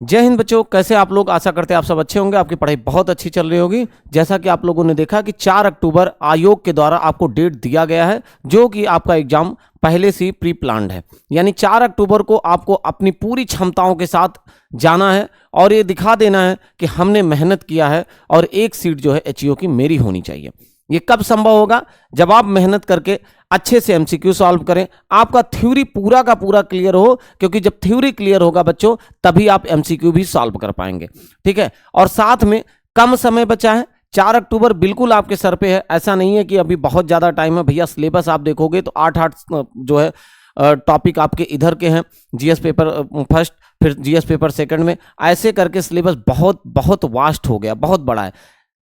जय हिंद बच्चों, कैसे आप लोग? आशा करते हैं आप सब अच्छे होंगे, आपकी पढ़ाई बहुत अच्छी चल रही होगी। जैसा कि आप लोगों ने देखा कि 4 अक्टूबर आयोग के द्वारा आपको डेट दिया गया है, जो कि आपका एग्जाम पहले से ही प्री प्लान्ड है। यानी 4 अक्टूबर को आपको अपनी पूरी क्षमताओं के साथ जाना है और ये दिखा देना है कि हमने मेहनत किया है और एक सीट जो है एचईओ की मेरी होनी चाहिए। ये कब संभव होगा? जब आप मेहनत करके अच्छे से एमसीक्यू सॉल्व करें, आपका थ्योरी पूरा का पूरा क्लियर हो, क्योंकि जब थ्योरी क्लियर होगा बच्चों तभी आप एमसीक्यू भी सॉल्व कर पाएंगे। ठीक है, और साथ में कम समय बचा है, 4 अक्टूबर बिल्कुल आपके सर पे है। ऐसा नहीं है कि अभी बहुत ज़्यादा टाइम है भैया। सिलेबस आप देखोगे तो 8 जो है टॉपिक आपके इधर के हैं, जीएस पेपर फर्स्ट, फिर जीएस पेपर सेकंड में, ऐसे करके सिलेबस बहुत बहुत वास्ट हो गया, बहुत बड़ा है।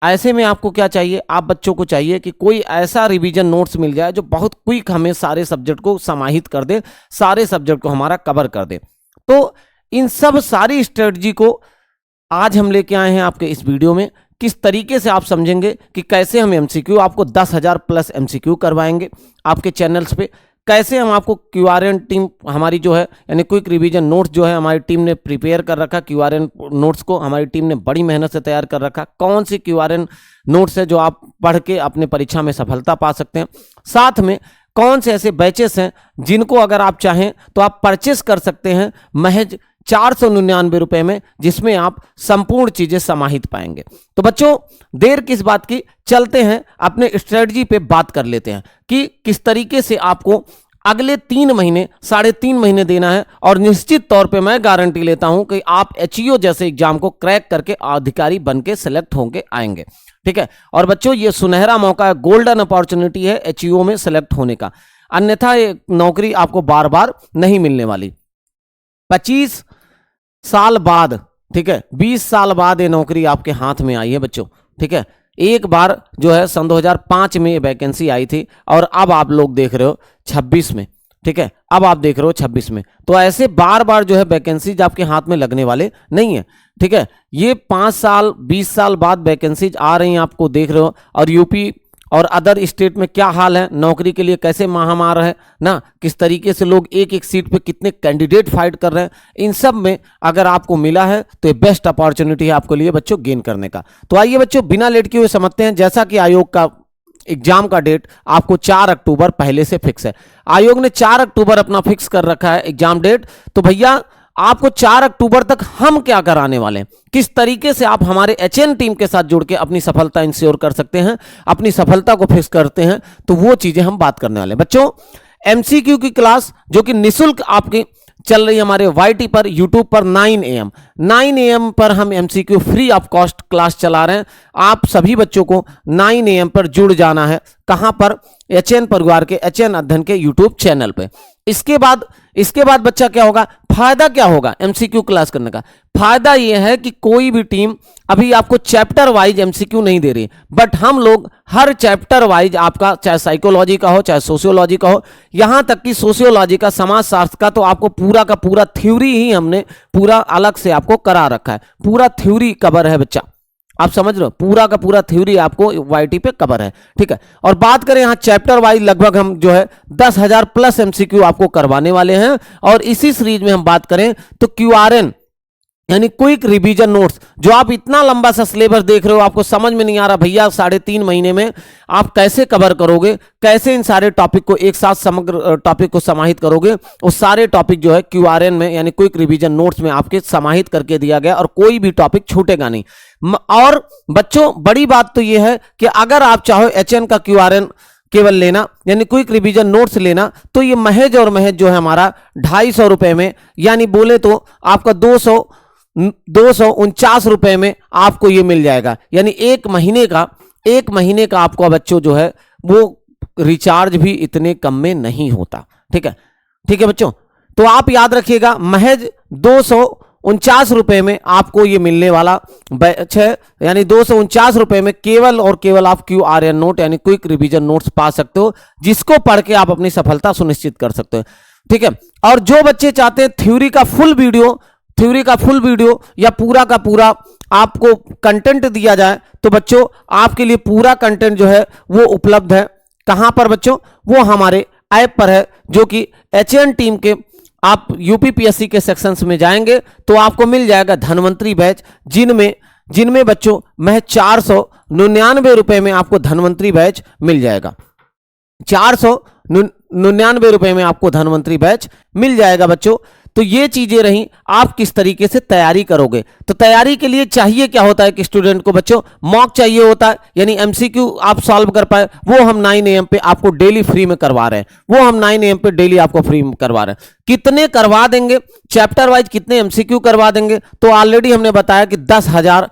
ऐसे में आपको क्या चाहिए? आप बच्चों को चाहिए कि कोई ऐसा रिवीजन नोट्स मिल जाए जो बहुत क्विक हमें सारे सब्जेक्ट को समाहित कर दे, सारे सब्जेक्ट को हमारा कवर कर दे। तो इन सब सारी स्ट्रेटजी को आज हम लेके आए हैं आपके इस वीडियो में। किस तरीके से आप समझेंगे कि कैसे हम एमसीक्यू, आपको 10,000 प्लस एमसीक्यू करवाएंगे आपके चैनल्स पे। कैसे हम आपको क्यूआरएन टीम हमारी जो है, यानी क्विक रिवीजन नोट्स जो है हमारी टीम ने प्रिपेयर कर रखा। क्यूआरएन नोट्स को हमारी टीम ने बड़ी मेहनत से तैयार कर रखा। कौन सी क्यूआरएन नोट्स है जो आप पढ़ के अपने परीक्षा में सफलता पा सकते हैं। साथ में कौन से ऐसे बैचेस हैं जिनको अगर आप चाहें तो आप परचेस कर सकते हैं महज 499 रुपए में, जिसमें आप संपूर्ण चीजें समाहित पाएंगे। तो बच्चों देर किस बात की, चलते हैं अपने स्ट्रेटजी पे बात कर लेते हैं कि किस तरीके से आपको अगले 3 महीने, 3.5 महीने देना है। और निश्चित तौर पे मैं गारंटी लेता हूं कि आप एचईओ जैसे एग्जाम को क्रैक करके अधिकारी बन के सिलेक्ट होंगे आएंगे। ठीक है, और बच्चों ये सुनहरा मौका है, गोल्डन अपॉर्चुनिटी है एचईओ में सिलेक्ट होने का। अन्यथा ये नौकरी आपको बार बार नहीं मिलने वाली। 25 साल बाद, ठीक है, 20 साल बाद ये नौकरी आपके हाथ में आई है बच्चों। ठीक है, एक बार जो है सन 2005 में ये वैकेंसी आई थी और अब आप लोग देख रहे हो 26 में। ठीक है, अब आप देख रहे हो 26 में। तो ऐसे बार बार जो है वैकेंसीज आपके हाथ में लगने वाले नहीं है। ठीक है, ये 5 साल 20 साल बाद वैकेंसीज आ रही हैं, आपको देख रहे हो। और यूपी और अदर स्टेट में क्या हाल है, नौकरी के लिए कैसे महामार है ना, किस तरीके से लोग एक एक सीट पे कितने कैंडिडेट फाइट कर रहे हैं। इन सब में अगर आपको मिला है तो ये बेस्ट अपॉर्चुनिटी है आपके लिए बच्चों गेन करने का। तो आइए बच्चों बिना लेट किए हुए समझते हैं। जैसा कि आयोग का एग्जाम का डेट आपको 4 अक्टूबर पहले से फिक्स है। आयोग ने 4 अक्टूबर अपना फिक्स कर रखा है एग्जाम डेट। तो भैया आपको 4 अक्टूबर तक हम क्या कराने वाले हैं, किस तरीके से आप हमारे एचएन टीम के साथ जुड़ के अपनी सफलता इंश्योर कर सकते हैं, अपनी सफलता को फिक्स करते हैं, तो वो चीजें हम बात करने वाले हैं बच्चों। एमसीक्यू की क्लास जो कि निःशुल्क आपकी चल रही है हमारे वाईटी पर, यूट्यूब पर 9 AM पर हम MCQ free of cost class चला रहे हैं। आप सभी बच्चों को 9 AM पर जुड़ जाना है। कहां पर? एचएन परिवार के, एचएन अध्ययन के यूट्यूब चैनल पे। इसके बाद बच्चा क्या होगा, फायदा क्या होगा एमसीक्यू क्लास करने का? फायदा यह है कि कोई भी टीम अभी आपको चैप्टर वाइज एमसीक्यू नहीं दे रही, बट हम लोग हर चैप्टर वाइज आपका, चाहे साइकोलॉजी का हो चाहे सोशियोलॉजी का हो, यहां तक कि सोशियोलॉजी का, समाजशास्त्र का, तो आपको पूरा का पूरा थ्योरी ही हमने पूरा अलग से आपको करा रखा है। पूरा थ्योरी कवर है बच्चा, आप समझ रहे हो, पूरा का पूरा थ्योरी आपको वाईटी पे कवर है। ठीक है, और बात करें यहाँ चैप्टर वाइज, लगभग हम जो है 10,000 प्लस एमसीक्यू आपको करवाने वाले हैं। और इसी सीरीज में हम बात करें तो क्यूआरएन यानी क्विक रिवीजन नोट्स, जो आप इतना लंबा सा सिलेबस देख रहे हो, आपको समझ में नहीं आ रहा भैया 3.5 महीने में आप कैसे कवर करोगे, कैसे इन सारे टॉपिक को एक साथ समग्र टॉपिक को समाहित करोगे। वो सारे टॉपिक जो है क्यूआरएन में यानी क्विक रिवीजन नोट्स में आपके समाहित करके दिया गया और कोई भी टॉपिक छूटेगा नहीं। और बच्चों बड़ी बात तो यह है कि अगर आप चाहो एचएन का क्यूआरएन केवल लेना यानी क्विक रिवीजन नोट्स लेना, तो ये महज और महज जो है हमारा 250 रुपए में, यानी बोले तो आपका 249 रुपए में आपको ये मिल जाएगा। यानी एक महीने का आपको बच्चों जो है वो रिचार्ज भी इतने कम में नहीं होता। ठीक है बच्चों, तो आप याद रखिएगा महज 249 रुपए में आपको ये मिलने वाला बैच है। यानी 249 रुपए में केवल और केवल आप क्यूआरएन नोट यानी क्विक रिवीजन नोट्स पा सकते हो, जिसको पढ़ के आप अपनी सफलता सुनिश्चित कर सकते हो। ठीक है, और जो बच्चे चाहते हैं थ्योरी का फुल वीडियो या पूरा का पूरा आपको कंटेंट दिया जाए, तो बच्चों आपके लिए पूरा कंटेंट जो है वो उपलब्ध है। कहां पर बच्चों? वो हमारे ऐप पर है, जो कि एचएन टीम के आप यूपीपीएससी के सेक्शंस में जाएंगे तो आपको मिल जाएगा धन्वंतरी बैच, जिनमें बच्चों महज 499 रुपए में आपको धन्वंतरी बैच मिल जाएगा। 499 रुपए में आपको धन्वंतरी बैच मिल जाएगा बच्चों। तो ये चीजें रहीं, आप किस तरीके से तैयारी करोगे। तो तैयारी के लिए चाहिए क्या होता है कि स्टूडेंट को बच्चों मॉक चाहिए होता है, यानी एमसीक्यू आप सॉल्व कर पाए, वो हम 9 AM पे आपको डेली फ्री में करवा रहे हैं। वो हम 9 AM पे डेली आपको फ्री में करवा रहे हैं। कितने करवा देंगे, चैप्टर वाइज कितने एमसीक्यू करवा देंगे, तो ऑलरेडी हमने बताया कि 10,000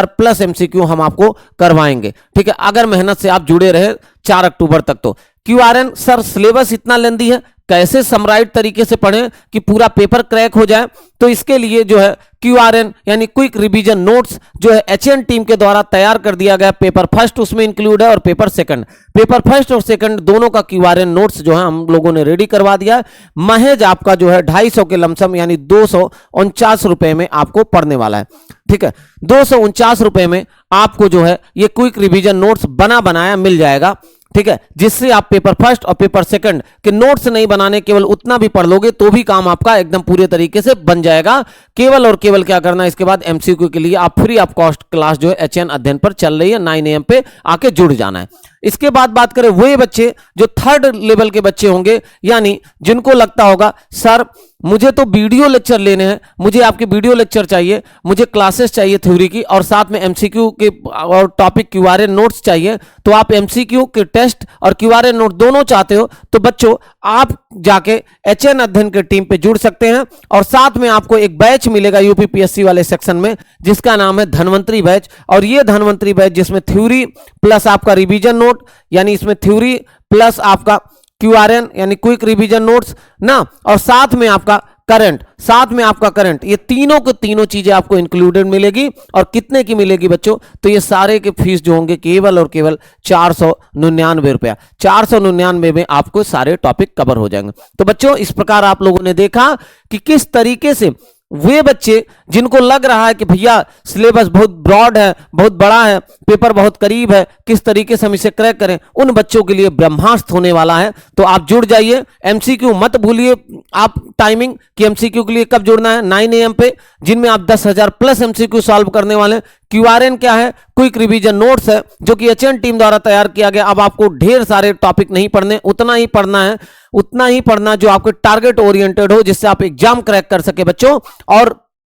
प्लस एमसीक्यू हम आपको करवाएंगे। ठीक है, अगर मेहनत से आप जुड़े रहे 4 अक्टूबर तक। तो क्यूआरएन सर सिलेबस इतना लेंदी है, कैसे समराइट तरीके से पढ़ें कि पूरा पेपर क्रैक हो जाए। तो इसके लिए जो है क्यूआरएन यानी क्विक रिवीजन नोट्स जो है एचएन टीम के द्वारा तैयार कर दिया गया। पेपर फर्स्ट उसमें इंक्लूड है और पेपर सेकंड, पेपर फर्स्ट और सेकंड दोनों का क्यूआरएन नोट्स जो है हम लोगों ने रेडी करवा दिया है। महज आपका जो है 250 के लमसम यानी 249 रुपए में आपको पढ़ने वाला है। ठीक है, 249 रुपए में आपको जो है ये क्विक रिवीजन नोट्स बना बनाया मिल जाएगा। ठीक है, जिससे आप पेपर फर्स्ट और पेपर सेकंड के नोट्स नहीं बनाने, केवल उतना भी पढ़ लोगे तो भी काम आपका एकदम पूरे तरीके से बन जाएगा। केवल और केवल क्या करना है, इसके बाद एमसीक्यू के लिए आप फ्री ऑफ कॉस्ट क्लास जो है एचएन अध्ययन पर चल रही है, 9 AM पे आके जुड़ जाना है। इसके बाद बात करें वे बच्चे जो 3rd लेवल के बच्चे होंगे, यानी जिनको लगता होगा सर मुझे तो वीडियो लेक्चर लेने हैं, मुझे आपके वीडियो लेक्चर चाहिए, मुझे क्लासेस चाहिए थ्योरी की और साथ में एमसीक्यू के और टॉपिक क्यूआरएन नोट्स चाहिए। तो आप एमसीक्यू के टेस्ट और क्यूआरएन नोट दोनों चाहते हो तो बच्चों आप जाके एचएन अध्ययन के टीम पे जुड़ सकते हैं। और साथ में आपको एक बैच मिलेगा यूपीपीएससी वाले सेक्शन में जिसका नाम है धन्वंतरी बैच। और ये धन्वंतरी बैच जिसमें थ्योरी प्लस आपका रिवीजन नोट, यानी इसमें थ्योरी प्लस आपका क्यूआरएन यानी क्विक रिवीजन नोट्स ना, और साथ में आपका करंट, ये तीनों को तीनों चीजें आपको इंक्लूडेड मिलेगी। और कितने की मिलेगी बच्चों, तो ये सारे के फीस जो होंगे केवल और केवल 499 रुपया। 499 में आपको सारे टॉपिक कवर हो जाएंगे। तो बच्चों इस प्रकार आप लोगों ने देखा कि किस तरीके से वे बच्चे जिनको लग रहा है कि भैया सिलेबस बहुत ब्रॉड है, बहुत बड़ा है, पेपर बहुत करीब है, किस तरीके से हम इसे क्रैक करें, उन बच्चों के लिए ब्रह्मास्त्र होने वाला है। तो आप जुड़ जाइए। एमसीक्यू मत भूलिए आप टाइमिंग कि एमसीक्यू के लिए कब जुड़ना है, 9 AM पे, जिनमें आप 10,000 प्लस एमसीक्यू सॉल्व करने वाले हैं। क्यूआरएन क्या है, क्विक रिवीजन नोट्स है जो कि एचएन टीम द्वारा तैयार किया गया। अब आपको ढेर सारे टॉपिक नहीं पढ़ने, उतना ही पढ़ना जो आपके टारगेट ओरिएंटेड हो, जिससे आप एग्जाम क्रैक कर सके बच्चों। और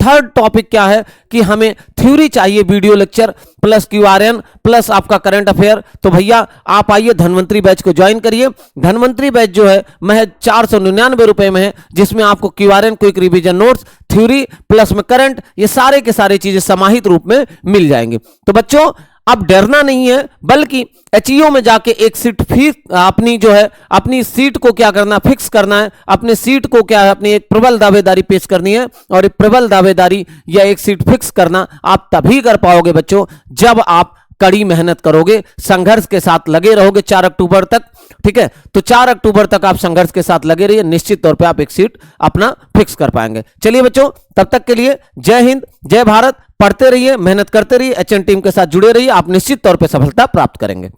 3rd टॉपिक क्या है कि हमें थ्योरी चाहिए, वीडियो लेक्चर प्लस क्यूआरएन प्लस आपका करंट अफेयर। तो भैया आप आइए धन्वंतरी बैच को ज्वाइन करिए। धन्वंतरी बैच जो है महज 499 रुपए में है, जिसमें आपको QRN quick revision notes, theory plus में करंट, ये सारे के सारे चीजें समाहित रूप में मिल जाएंगे। तो बच्चों अब डरना नहीं है, बल्कि एचईओ में जाके एक सीट अपनी सीट को क्या करना, फिक्स करना है। अपने सीट को क्या है, अपनी एक प्रबल दावेदारी पेश करनी है। और एक प्रबल दावेदारी या एक सीट फिक्स करना आप तभी कर पाओगे बच्चों जब आप कड़ी मेहनत करोगे, संघर्ष के साथ लगे रहोगे 4 अक्टूबर तक। ठीक है, तो 4 अक्टूबर तक आप संघर्ष के साथ लगे रहिए, निश्चित तौर पे आप एक सीट अपना फिक्स कर पाएंगे। चलिए बच्चों, तब तक के लिए जय हिंद, जय भारत। पढ़ते रहिए, मेहनत करते रहिए, एचएन टीम के साथ जुड़े रहिए, आप निश्चित तौर पे सफलता प्राप्त करेंगे।